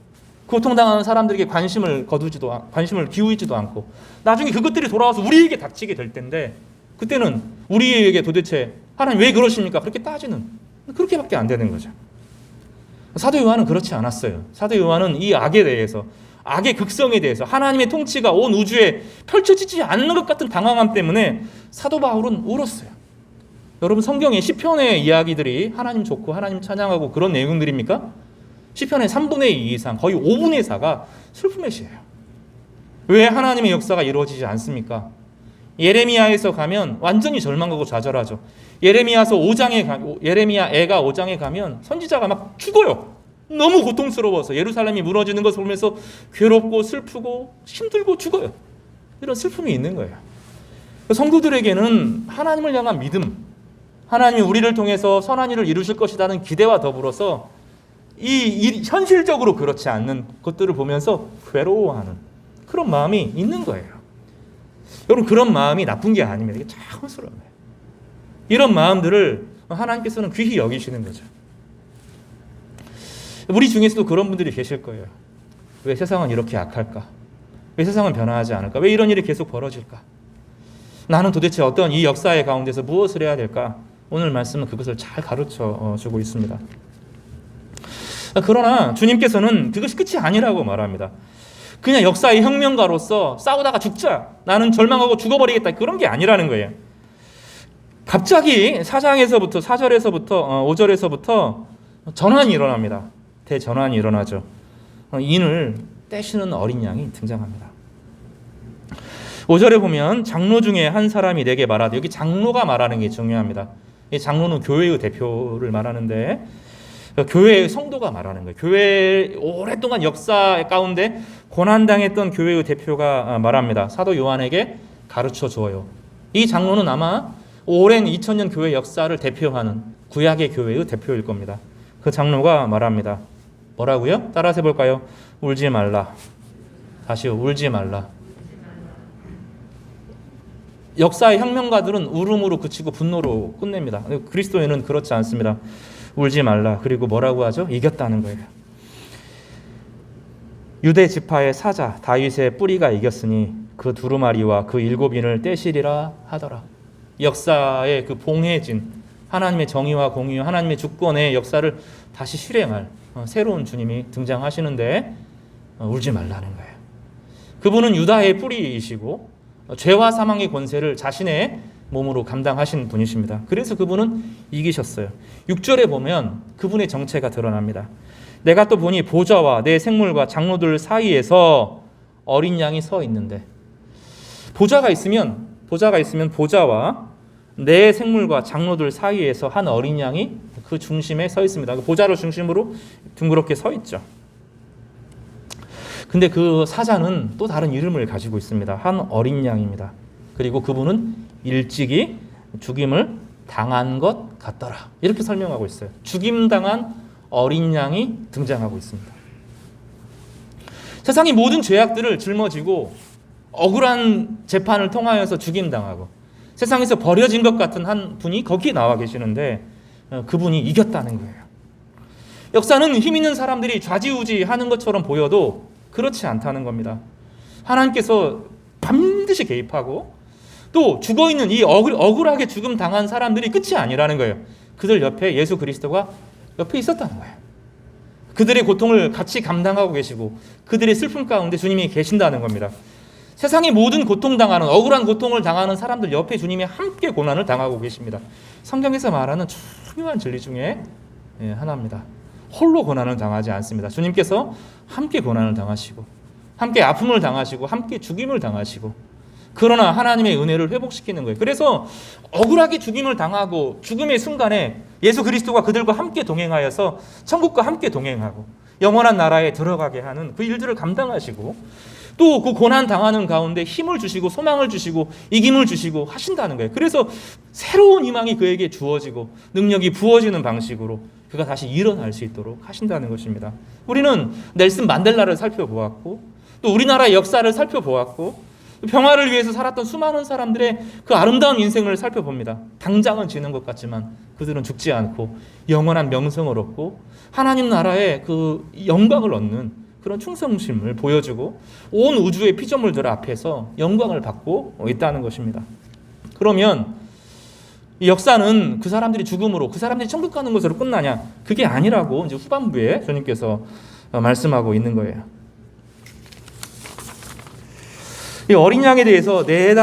고통당하는 사람들에게 관심을 기울이지도 않고 나중에 그것들이 돌아와서 우리에게 닥치게 될 텐데 그때는 우리에게 도대체 하나님 왜 그러십니까? 그렇게 따지는 그렇게밖에 안 되는 거죠. 사도 요한은 그렇지 않았어요. 사도 요한은 이 악에 대해서, 악의 극성에 대해서, 하나님의 통치가 온 우주에 펼쳐지지 않는 것 같은 당황함 때문에 사도 바울은 울었어요. 여러분, 성경의 시편의 이야기들이 하나님 좋고 하나님 찬양하고 그런 내용들입니까? 시편의 3분의 2 이상, 거의 5분의 4가 슬픔의 시예요. 왜 하나님의 역사가 이루어지지 않습니까? 예레미야에서 가면 완전히 절망하고 좌절하죠. 예레미야 애가 5장에 가면 선지자가 막 죽어요. 너무 고통스러워서 예루살렘이 무너지는 것을 보면서 괴롭고 슬프고 힘들고 죽어요. 이런 슬픔이 있는 거예요. 성도들에게는 하나님을 향한 믿음, 하나님이 우리를 통해서 선한 일을 이루실 것이라는 기대와 더불어서 이 현실적으로 그렇지 않는 것들을 보면서 괴로워하는 그런 마음이 있는 거예요. 여러분, 그런 마음이 나쁜 게 아닙니다. 이게 자연스러워요. 이런 마음들을 하나님께서는 귀히 여기시는 거죠. 우리 중에서도 그런 분들이 계실 거예요. 왜 세상은 이렇게 악할까? 왜 세상은 변화하지 않을까? 왜 이런 일이 계속 벌어질까? 나는 도대체 어떤 이 역사의 가운데서 무엇을 해야 될까? 오늘 말씀은 그것을 잘 가르쳐 주고 있습니다. 그러나 주님께서는 그것이 끝이 아니라고 말합니다. 그냥 역사의 혁명가로서 싸우다가 죽자, 나는 절망하고 죽어버리겠다, 그런 게 아니라는 거예요. 갑자기 4장에서부터 4절에서부터 5절에서부터 전환이 일어납니다. 대전환이 일어나죠. 인을 떼시는 어린 양이 등장합니다. 5절에 보면 장로 중에 한 사람이 내게 말하되, 여기 장로가 말하는 게 중요합니다. 이 장로는 교회의 대표를 말하는데 교회의 성도가 말하는 거예요. 교회 오랫동안 역사 가운데 고난당했던 교회의 대표가 말합니다. 사도 요한에게 가르쳐 주어요. 이 장로는 아마 오랜 2000년 교회 역사를 대표하는 구약의 교회의 대표일 겁니다. 그 장로가 말합니다. 뭐라고요? 따라서 해볼까요? 울지 말라. 다시요. 울지 말라. 역사의 혁명가들은 울음으로 그치고 분노로 끝냅니다. 그리스도인은 그렇지 않습니다. 울지 말라. 그리고 뭐라고 하죠? 이겼다는 거예요. 유대 지파의 사자 다윗의 뿌리가 이겼으니 그 두루마리와 그 7인을 떼시리라 하더라. 역사의 그 봉해진 하나님의 정의와 공의와 하나님의 주권의 역사를 다시 실행할 새로운 주님이 등장하시는데 울지 말라는 거예요. 그분은 유다의 뿌리이시고 죄와 사망의 권세를 자신의 몸으로 감당하신 분이십니다. 그래서 그분은 이기셨어요. 6절에 보면 그분의 정체가 드러납니다. 내가 또 보니 보좌와 내 생물과 장로들 사이에서 어린 양이 서 있는데, 보좌가 있으면 보좌와 내 생물과 장로들 사이에서 한 어린 양이 그 중심에 서 있습니다. 그 보좌를 중심으로 둥그렇게 서 있죠. 근데 그 사자는 또 다른 이름을 가지고 있습니다. 한 어린 양입니다. 그리고 그분은 일찍이 죽임을 당한 것 같더라. 이렇게 설명하고 있어요. 죽임당한 어린 양이 등장하고 있습니다. 세상의 모든 죄악들을 짊어지고 억울한 재판을 통하여서 죽임당하고 세상에서 버려진 것 같은 한 분이 거기에 나와 계시는데 그분이 이겼다는 거예요. 역사는 힘 있는 사람들이 좌지우지하는 것처럼 보여도 그렇지 않다는 겁니다. 하나님께서 반드시 개입하고 또 죽어있는 이 억울하게 죽음 당한 사람들이 끝이 아니라는 거예요. 그들 옆에 예수 그리스도가 옆에 있었다는 거예요. 그들의 고통을 같이 감당하고 계시고 그들의 슬픔 가운데 주님이 계신다는 겁니다. 세상의 모든 고통당하는 억울한 고통을 당하는 사람들 옆에 주님이 함께 고난을 당하고 계십니다. 성경에서 말하는 중요한 진리 중에 하나입니다. 홀로 고난을 당하지 않습니다. 주님께서 함께 고난을 당하시고 함께 아픔을 당하시고 함께 죽임을 당하시고, 그러나 하나님의 은혜를 회복시키는 거예요. 그래서 억울하게 죽임을 당하고 죽음의 순간에 예수 그리스도가 그들과 함께 동행하여서 천국과 함께 동행하고 영원한 나라에 들어가게 하는 그 일들을 감당하시고, 또 그 고난 당하는 가운데 힘을 주시고 소망을 주시고 이김을 주시고 하신다는 거예요. 그래서 새로운 희망이 그에게 주어지고 능력이 부어지는 방식으로 그가 다시 일어날 수 있도록 하신다는 것입니다. 우리는 넬슨 만델라를 살펴보았고 또 우리나라의 역사를 살펴보았고 평화를 위해서 살았던 수많은 사람들의 그 아름다운 인생을 살펴봅니다. 당장은 지는 것 같지만 그들은 죽지 않고 영원한 명성을 얻고 하나님 나라의 그 영광을 얻는 그런 충성심을 보여주고 온 우주의 피조물들 앞에서 영광을 받고 있다는 것입니다. 그러면 이 역사는 그 사람들이 죽음으로, 그 사람들이 천국 가는 것으로 끝나냐? 그게 아니라고 이제 후반부에 주님께서 말씀하고 있는 거예요. 이 어린 양에 대해서 네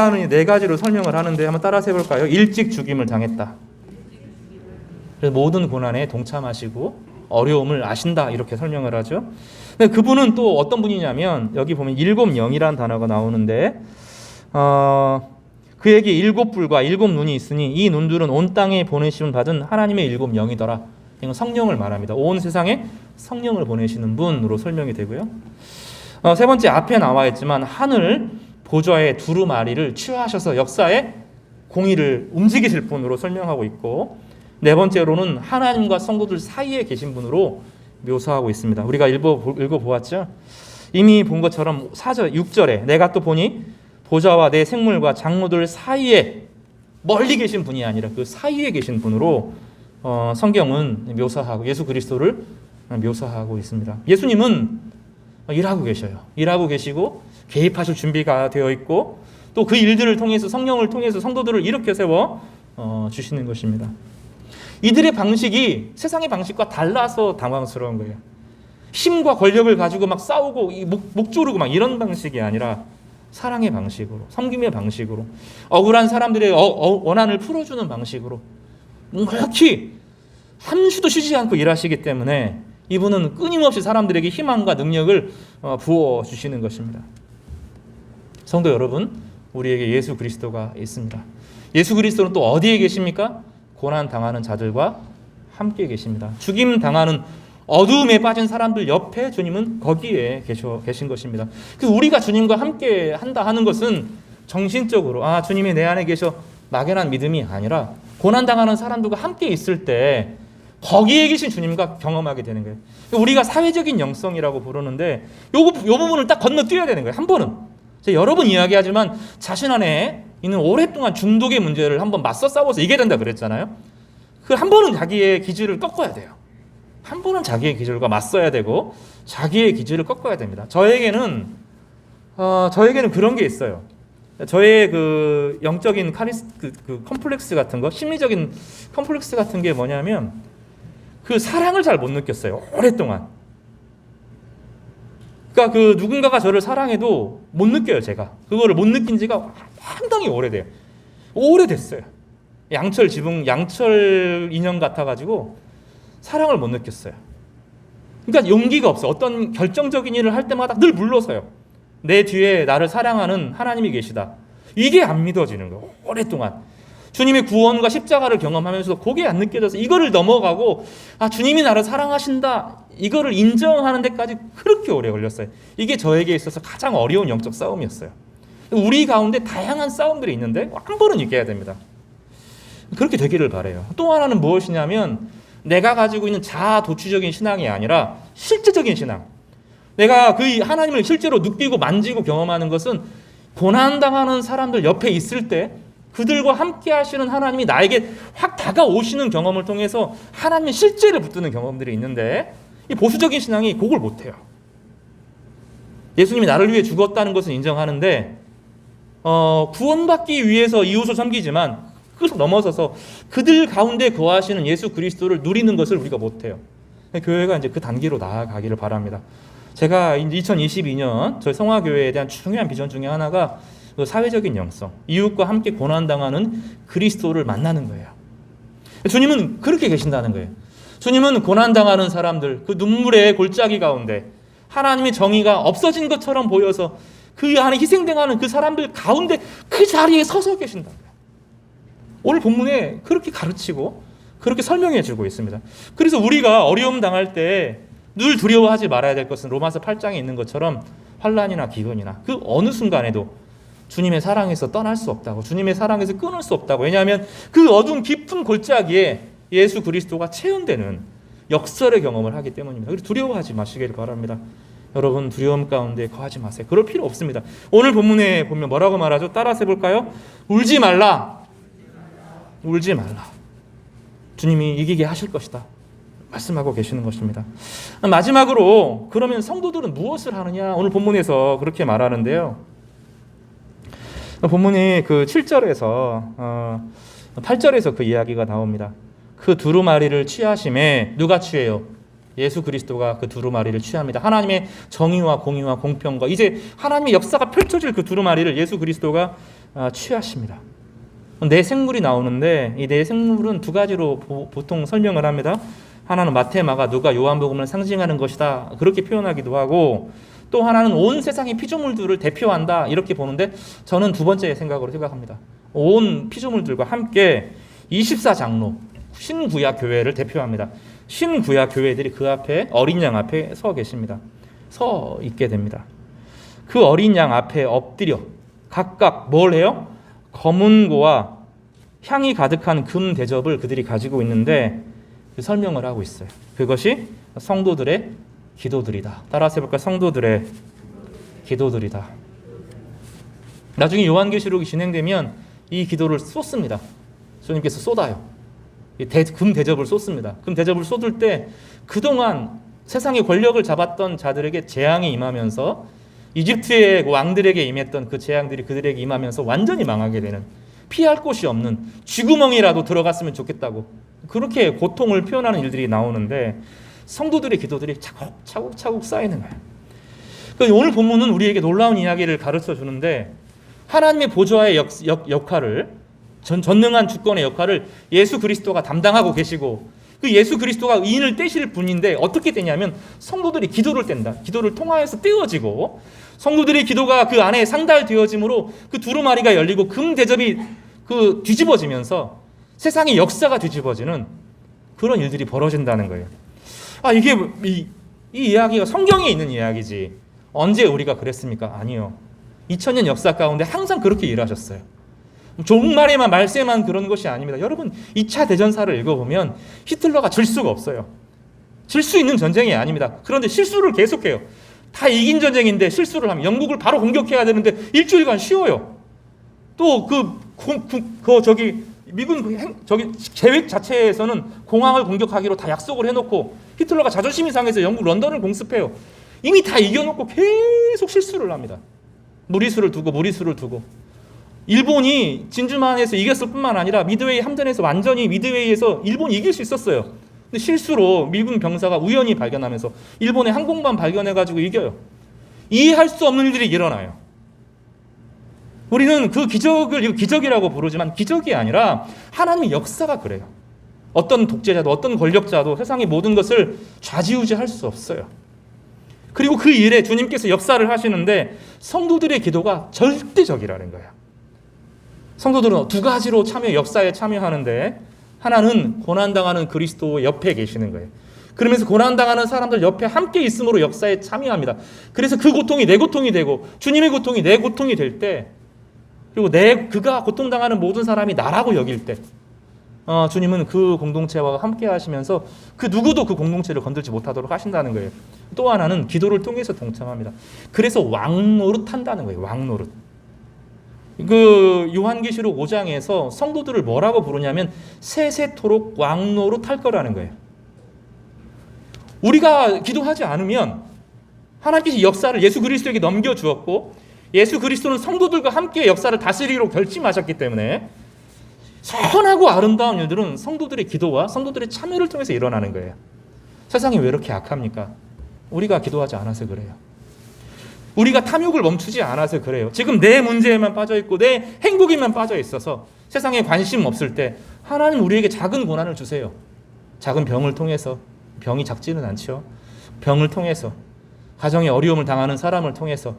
가지로 설명을 하는데 한번 따라서 해볼까요? 일찍 죽임을 당했다. 그래서 모든 고난에 동참하시고 어려움을 아신다, 이렇게 설명을 하죠. 근데 그분은 또 어떤 분이냐면, 여기 보면 일곱 영이라는 단어가 나오는데 그에게 일곱 뿔과 일곱 눈이 있으니 이 눈들은 온 땅에 보내심을 받은 하나님의 일곱 영이더라. 이건 성령을 말합니다. 온 세상에 성령을 보내시는 분으로 설명이 되고요. 세 번째, 앞에 나와 있지만 하늘 보좌의 두루마리를 취하셔서 역사의 공의를 움직이실 분으로 설명하고 있고, 네 번째로는 하나님과 성도들 사이에 계신 분으로 묘사하고 있습니다. 우리가 읽어보았죠. 이미 본 것처럼 4절, 6절에 내가 또 보니 보좌와 내 생물과 장로들 사이에, 멀리 계신 분이 아니라 그 사이에 계신 분으로 성경은 묘사하고, 예수 그리스도를 묘사하고 있습니다. 예수님은 일하고 계셔요. 일하고 계시고 개입하실 준비가 되어 있고, 또 그 일들을 통해서, 성령을 통해서 성도들을 일으켜 세워 주시는 것입니다. 이들의 방식이 세상의 방식과 달라서 당황스러운 거예요. 힘과 권력을 가지고 막 싸우고 목 조르고 막 이런 방식이 아니라 사랑의 방식으로, 섬김의 방식으로, 억울한 사람들의 원한을 풀어주는 방식으로 그렇게 한시도 쉬지 않고 일하시기 때문에 이분은 끊임없이 사람들에게 희망과 능력을 부어주시는 것입니다. 성도 여러분, 우리에게 예수 그리스도가 있습니다. 예수 그리스도는 또 어디에 계십니까? 고난 당하는 자들과 함께 계십니다. 죽임 당하는 어두움에 빠진 사람들 옆에 주님은 거기에 계신 것입니다. 그래서 우리가 주님과 함께 한다 하는 것은 정신적으로 주님이 내 안에 계셔 막연한 믿음이 아니라 고난 당하는 사람들과 함께 있을 때 거기에 계신 주님과 경험하게 되는 거예요. 우리가 사회적인 영성이라고 부르는데 요 부분을 딱 건너뛰어야 되는 거예요. 한 번은. 제가 여러 번 이야기하지만 자신 안에 있는 오랫동안 중독의 문제를 한번 맞서 싸워서 이겨야 된다 그랬잖아요. 그 한 번은 자기의 기질을 꺾어야 돼요. 한 번은 자기의 기질과 맞서야 되고 자기의 기질을 꺾어야 됩니다. 저에게는 그런 게 있어요. 저의 그 영적인 컴플렉스 같은 거, 심리적인 컴플렉스 같은 게 뭐냐면 그 사랑을 잘 못 느꼈어요. 오랫동안. 그러니까 그 누군가가 저를 사랑해도 못 느껴요, 제가. 그거를 못 느낀 지가 상당히 오래됐어요. 양철 인형 같아가지고 사랑을 못 느꼈어요. 그러니까 용기가 없어요. 어떤 결정적인 일을 할 때마다 늘 물러서요. 내 뒤에 나를 사랑하는 하나님이 계시다. 이게 안 믿어지는 거예요. 오랫동안. 주님의 구원과 십자가를 경험하면서도 그게 안 느껴져서 이거를 넘어가고 주님이 나를 사랑하신다. 이거를 인정하는 데까지 그렇게 오래 걸렸어요. 이게 저에게 있어서 가장 어려운 영적 싸움이었어요. 우리 가운데 다양한 싸움들이 있는데 한 번은 이겨야 됩니다. 그렇게 되기를 바라요. 또 하나는 무엇이냐면 내가 가지고 있는 자아도취적인 신앙이 아니라 실제적인 신앙. 내가 그 하나님을 실제로 느끼고 만지고 경험하는 것은 고난당하는 사람들 옆에 있을 때 그들과 함께 하시는 하나님이 나에게 확 다가오시는 경험을 통해서 하나님의 실제를 붙드는 경험들이 있는데 이 보수적인 신앙이 그걸 못해요. 예수님이 나를 위해 죽었다는 것은 인정하는데 구원받기 위해서 이웃을 섬기지만 그것을 넘어서서 그들 가운데 거하시는 예수 그리스도를 누리는 것을 우리가 못해요. 교회가 이제 그 단계로 나아가기를 바랍니다. 제가 2022년 저희 성화교회에 대한 중요한 비전 중에 하나가 그 사회적인 영성, 이웃과 함께 고난당하는 그리스도를 만나는 거예요. 주님은 그렇게 계신다는 거예요. 주님은 고난당하는 사람들, 그 눈물의 골짜기 가운데 하나님의 정의가 없어진 것처럼 보여서 그 안에 희생당하는 그 사람들 가운데 그 자리에 서서 계신다는 거예요. 오늘 본문에 그렇게 가르치고 그렇게 설명해 주고 있습니다. 그래서 우리가 어려움 당할 때 늘 두려워하지 말아야 될 것은 로마서 8장에 있는 것처럼 환난이나 기근이나 그 어느 순간에도 주님의 사랑에서 떠날 수 없다고, 주님의 사랑에서 끊을 수 없다고. 왜냐하면 그 어두운 깊은 골짜기에 예수 그리스도가 체험되는 역설의 경험을 하기 때문입니다. 그래서 두려워하지 마시기를 바랍니다. 여러분 두려움 가운데 거하지 마세요. 그럴 필요 없습니다. 오늘 본문에 보면 뭐라고 말하죠? 따라서 해볼까요? 울지 말라. 울지 말라. 주님이 이기게 하실 것이다. 말씀하고 계시는 것입니다. 마지막으로 그러면 성도들은 무엇을 하느냐? 오늘 본문에서 그렇게 말하는데요. 본문이 그 7절에서 8절에서 그 이야기가 나옵니다. 그 두루마리를 취하심에 누가 취해요? 예수 그리스도가 그 두루마리를 취합니다. 하나님의 정의와 공의와 공평과 이제 하나님의 역사가 펼쳐질 그 두루마리를 예수 그리스도가 취하십니다. 네 생물이 나오는데 이 네 생물은 두 가지로 보통 설명을 합니다. 하나는 마태, 마가, 누가, 요한복음을 상징하는 것이다 그렇게 표현하기도 하고, 또 하나는 온 세상의 피조물들을 대표한다 이렇게 보는데 저는 두 번째 생각으로 생각합니다. 온 피조물들과 함께 24장로 신구약 교회를 대표합니다. 신구약 교회들이 그 앞에 어린 양 앞에 서 계십니다. 서 있게 됩니다. 그 어린 양 앞에 엎드려 각각 뭘 해요? 검은고와 향이 가득한 금 대접을 그들이 가지고 있는데 설명을 하고 있어요. 그것이 성도들의 기도들이다. 따라서 해볼까요? 성도들의 기도들이다. 나중에 요한계시록이 진행되면 이 기도를 쏟습니다. 주님께서 쏟아요. 금 대접을 쏟습니다. 금 대접을 쏟을 때 그동안 세상의 권력을 잡았던 자들에게 재앙이 임하면서 이집트의 왕들에게 임했던 그 재앙들이 그들에게 임하면서 완전히 망하게 되는, 피할 곳이 없는 쥐구멍이라도 들어갔으면 좋겠다고 그렇게 고통을 표현하는 일들이 나오는데 성도들의 기도들이 차곡차곡 쌓이는 거예요. 그러니까 오늘 본문은 우리에게 놀라운 이야기를 가르쳐 주는데 하나님의 보좌의 역할을 전능한 주권의 역할을 예수 그리스도가 담당하고 계시고 그 예수 그리스도가 인을 떼실 분인데 어떻게 되냐면 성도들이 기도를 뗀다. 기도를 통하여서 떼어지고 성도들의 기도가 그 안에 상달되어짐으로 그 두루마리가 열리고 금 대접이 그 뒤집어지면서 세상의 역사가 뒤집어지는 그런 일들이 벌어진다는 거예요. 이게 이 이야기가 성경에 있는 이야기지 언제 우리가 그랬습니까? 아니요. 2000년 역사 가운데 항상 그렇게 일하셨어요. 종말에만 말세만 그런 것이 아닙니다. 여러분 2차 대전사를 읽어보면 히틀러가 질 수가 없어요. 질 수 있는 전쟁이 아닙니다. 그런데 실수를 계속해요. 다 이긴 전쟁인데 실수를 하면 영국을 바로 공격해야 되는데 일주일간 쉬어요. 또 미군 계획 자체에서는 공항을 공격하기로 다 약속을 해놓고 히틀러가 자존심이 상해서 영국 런던을 공습해요. 이미 다 이겨놓고 계속 실수를 합니다. 무리수를 두고 일본이 진주만에서 이겼을 뿐만 아니라 미드웨이 함전에서 완전히 미드웨이에서 일본이 이길 수 있었어요. 근데 실수로 미군 병사가 우연히 발견하면서 일본의 항공모함 발견해가지고 이겨요. 이해할 수 없는 일들이 일어나요. 우리는 그 기적을 기적이라고 부르지만 기적이 아니라 하나님의 역사가 그래요. 어떤 독재자도 어떤 권력자도 세상의 모든 것을 좌지우지할 수 없어요. 그리고 그 일에 주님께서 역사를 하시는데 성도들의 기도가 절대적이라는 거예요. 성도들은 두 가지로 역사에 참여하는데 하나는 고난당하는 그리스도 옆에 계시는 거예요. 그러면서 고난당하는 사람들 옆에 함께 있음으로 역사에 참여합니다. 그래서 그 고통이 내 고통이 되고 주님의 고통이 내 고통이 될 때, 그리고 그가 고통당하는 모든 사람이 나라고 여길 때 주님은 그 공동체와 함께 하시면서 그 누구도 그 공동체를 건들지 못하도록 하신다는 거예요. 또 하나는 기도를 통해서 동참합니다. 그래서 왕노릇 한다는 거예요. 왕노릇. 그 요한계시록 5장에서 성도들을 뭐라고 부르냐면 세세토록 왕노릇 할 거라는 거예요. 우리가 기도하지 않으면 하나님께서 역사를 예수 그리스도에게 넘겨주었고 예수 그리스도는 성도들과 함께 역사를 다스리기로 결심하셨기 때문에 선하고 아름다운 일들은 성도들의 기도와 성도들의 참여를 통해서 일어나는 거예요. 세상이 왜 이렇게 악합니까? 우리가 기도하지 않아서 그래요. 우리가 탐욕을 멈추지 않아서 그래요. 지금 내 문제에만 빠져있고 내 행복에만 빠져 있어서 세상에 관심 없을 때 하나님 우리에게 작은 고난을 주세요. 작은 병을 통해서, 병이 작지는 않죠. 병을 통해서, 가정의 어려움을 당하는 사람을 통해서,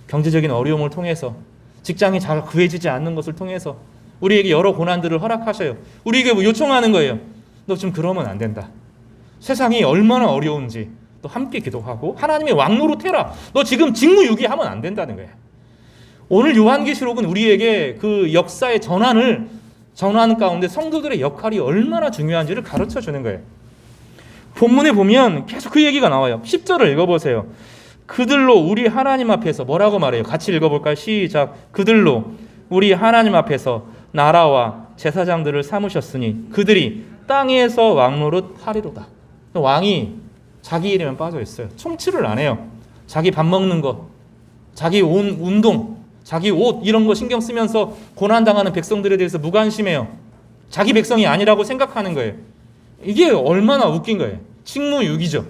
경제적인 어려움을 통해서, 직장이 잘 구해지지 않는 것을 통해서 우리에게 여러 고난들을 허락하셔요. 우리에게 요청하는 거예요. 너 지금 그러면 안 된다. 세상이 얼마나 어려운지 또 함께 기도하고 하나님의 왕노릇 해라. 너 지금 직무유기하면 안 된다는 거예요. 오늘 요한계시록은 우리에게 그 역사의 전환 가운데 성도들의 역할이 얼마나 중요한지를 가르쳐 주는 거예요. 본문에 보면 계속 그 얘기가 나와요. 10절을 읽어보세요. 그들로 우리 하나님 앞에서 뭐라고 말해요? 같이 읽어볼까요? 시작. 그들로 우리 하나님 앞에서 나라와 제사장들을 삼으셨으니 그들이 땅에서 왕노릇 하리로다. 왕이 자기 일에만 빠져 있어요. 통치를 안 해요. 자기 밥 먹는 거, 자기 운동, 자기 옷 이런 거 신경 쓰면서 고난당하는 백성들에 대해서 무관심해요. 자기 백성이 아니라고 생각하는 거예요. 이게 얼마나 웃긴 거예요. 직무유기죠.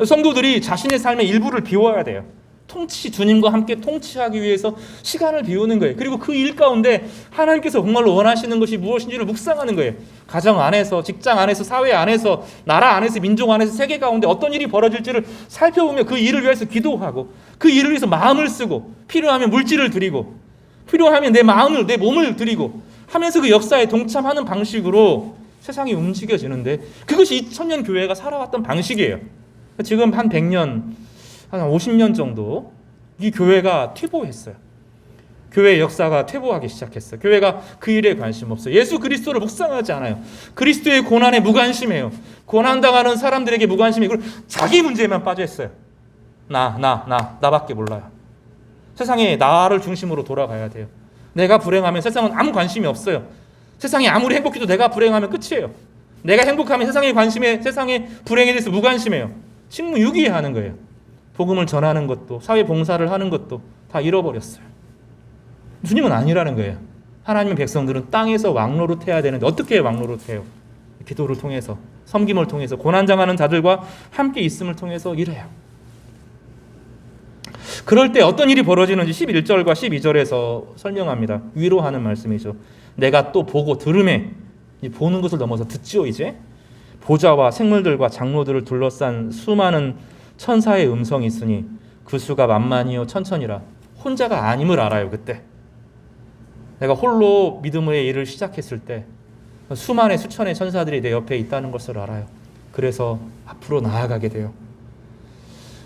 성도들이 자신의 삶의 일부를 비워야 돼요. 주님과 함께 통치하기 위해서 시간을 비우는 거예요. 그리고 그 일 가운데 하나님께서 정말로 원하시는 것이 무엇인지를 묵상하는 거예요. 가정 안에서, 직장 안에서, 사회 안에서, 나라 안에서, 민족 안에서, 세계 가운데 어떤 일이 벌어질지를 살펴보며 그 일을 위해서 기도하고 그 일을 위해서 마음을 쓰고 필요하면 물질을 드리고 필요하면 내 마음을, 내 몸을 드리고 하면서 그 역사에 동참하는 방식으로 세상이 움직여지는데 그것이 2000년 교회가 살아왔던 방식이에요. 지금 한 100년, 한 50년 정도 이 교회가 퇴보했어요. 교회의 역사가 퇴보하기 시작했어요. 교회가 그 일에 관심 없어요. 예수 그리스도를 묵상하지 않아요. 그리스도의 고난에 무관심해요. 고난당하는 사람들에게 무관심해요. 그리고 자기 문제에만 빠져 있어요. 나밖에 몰라요. 세상에 나를 중심으로 돌아가야 돼요. 내가 불행하면 세상은 아무 관심이 없어요. 세상이 아무리 행복해도 내가 불행하면 끝이에요. 내가 행복하면 세상의 불행에 대해서 무관심해요. 직무유기하는 거예요. 복음을 전하는 것도 사회 봉사를 하는 것도 다 잃어버렸어요. 주님은 아니라는 거예요. 하나님의 백성들은 땅에서 왕노릇해야 되는데 어떻게 왕노릇해요? 기도를 통해서, 섬김을 통해서, 고난당하는 자들과 함께 있음을 통해서 이래요. 그럴 때 어떤 일이 벌어지는지 11절과 12절에서 설명합니다. 위로하는 말씀이죠. 내가 또 보고 들음에, 보는 것을 넘어서 듣지요. 이제 보좌와 생물들과 장로들을 둘러싼 수많은 천사의 음성이 있으니 그 수가 만만이요 천천이라. 혼자가 아님을 알아요. 그때 내가 홀로 믿음의 일을 시작했을 때 수만의 수천의 천사들이 내 옆에 있다는 것을 알아요. 그래서 앞으로 나아가게 돼요.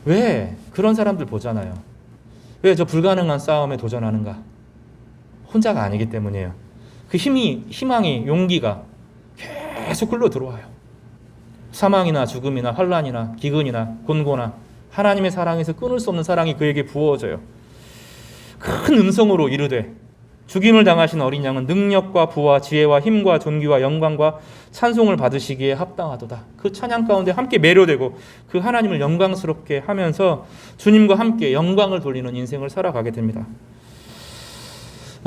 왜? 그런 사람들 보잖아요. 왜 저 불가능한 싸움에 도전하는가? 혼자가 아니기 때문이에요. 그 희망이, 용기가 계속 흘러 들어와요. 사망이나 죽음이나 환난이나 기근이나 곤고나 하나님의 사랑에서 끊을 수 없는 사랑이 그에게 부어져요. 큰 음성으로 이르되 죽임을 당하신 어린 양은 능력과 부와 지혜와 힘과 존귀와 영광과 찬송을 받으시기에 합당하도다. 그 찬양 가운데 함께 매료되고 그 하나님을 영광스럽게 하면서 주님과 함께 영광을 돌리는 인생을 살아가게 됩니다.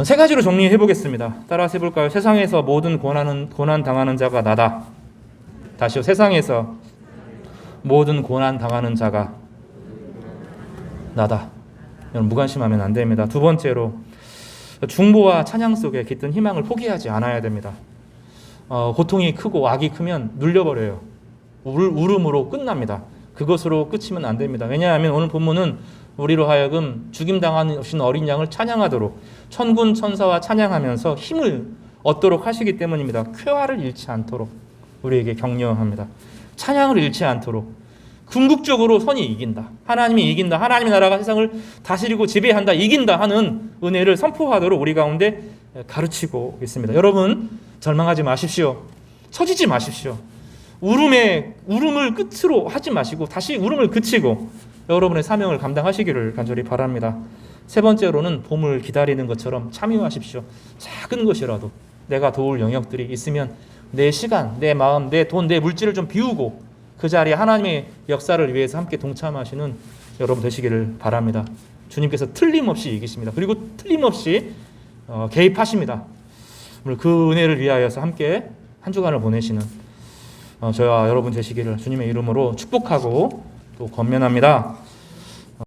세 가지로 정리해 보겠습니다. 따라서 해볼까요? 세상에서 모든 고난 당하는 자가 나다. 다시요. 세상에서 모든 고난 당하는 자가 나다. 여러분 무관심하면 안 됩니다. 두 번째로 중보와 찬양 속에 깃든 희망을 포기하지 않아야 됩니다. 고통이 크고 악이 크면 눌려버려요. 울음으로 끝납니다. 그것으로 끝이면 안 됩니다. 왜냐하면 오늘 본문은 우리로 하여금 죽임당하신 어린 양을 찬양하도록 천군 천사와 찬양하면서 힘을 얻도록 하시기 때문입니다. 쾌활을 잃지 않도록 우리에게 격려합니다. 찬양을 잃지 않도록 궁극적으로 선이 이긴다. 하나님이 이긴다. 하나님의 나라가 세상을 다스리고 지배한다. 이긴다 하는 은혜를 선포하도록 우리 가운데 가르치고 있습니다. 여러분 절망하지 마십시오. 처지지 마십시오. 울음을 끝으로 하지 마시고 다시 울음을 그치고 여러분의 사명을 감당하시기를 간절히 바랍니다. 세 번째로는 봄을 기다리는 것처럼 참여하십시오. 작은 것이라도 내가 도울 영역들이 있으면 내 시간, 내 마음, 내 돈, 내 물질을 좀 비우고 그 자리에 하나님의 역사를 위해서 함께 동참하시는 여러분 되시기를 바랍니다. 주님께서 틀림없이 이기십니다. 그리고 틀림없이 개입하십니다. 오늘 그 은혜를 위하여서 함께 한 주간을 보내시는 저와 여러분 되시기를 주님의 이름으로 축복하고 또 권면합니다.